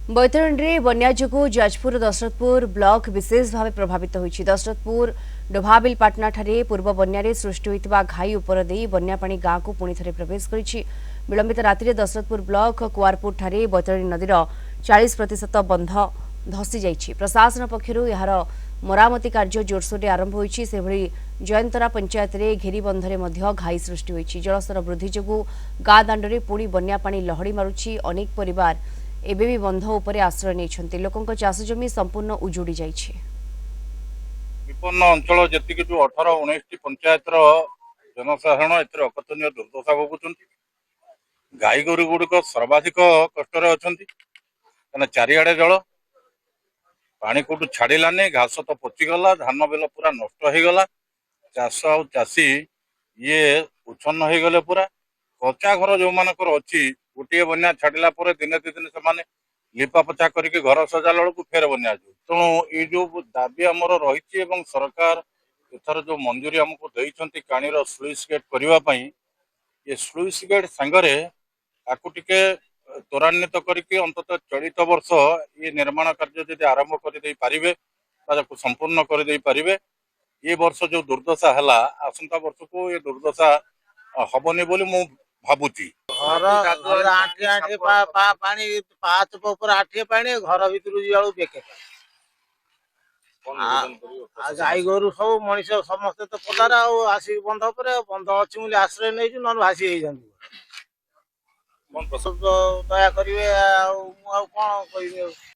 बैतरणी बन्या जो जाजपुर दशरथपुर ब्लॉक विशेष भाव प्रभावित होती। दशरथपुर डोभाबिलपाटना ठारे पूर्व बन्या सृष्टि होता घाई उपर दे बन्या पानी गाँव को पुणी थे प्रवेश कर विलंबित राति दशरथपुर ब्लॉक कुआरपुर ठारे बैतरणी नदीर 40% बंध धसी जाइछि। प्रशासन पक्षरु यार मरामती कार्य जोरसोर आरंभ होइछि। सेभଳି जयंतरा पंचायत रे घेरीबंधरे मध्य घाई सृष्टि होइछि। जलस्तर वृद्धि जोगु गाँ दांडरे पुणी बन्या पानी लहड़ी मारुछि। अनेक परिवार एबे भी बंध उपरे आश्रय नेछन्ति। लोकंक चाष जमी संपूर्ण उजुड़ी जाइछि। विपन्न अंचल जी जो 18-19 पंचायत जनसाधारण एथर अकथनीय दुर्दशा भोगुंट। गाई गोरु गुड़िक सर्वाधिक कष्ट अच्छा चारिआडे जल पानी कौटू छाड़ानी घास तो पचिगला धान बिल पूरा नष्ट हो गला। चाष चाषी ये उच्छन्न हो गले पूरा कच्चा घर जो मानकर अच्छी गोटे बन्या छाड़ा दिने दि दिन से लिपा पचा करके घर सजा बेलू फेर बन्या तेणु ये जो दाबी आमर रही सरकार एथर जो मंजूरी आमको देइछंती काणीर स्लुइस गेट करने ये स्लुइस गेट सांगरे आपको टिके त्वरान्वित करके अंततः चलित वर्ष ये निर्माण कार्य जब आरंभ कर संपूर्ण कर ये वर्ष जो दुर्दशा है आसंता वर्ष को ये दुर्दशा हबनी बोली मु भावुची। गाई गोरु सब मनीष समस्ते तो पदार आसिक बंध बंध अच्छी आश्रय नहीं न भासी दया करेंगे कौन कह।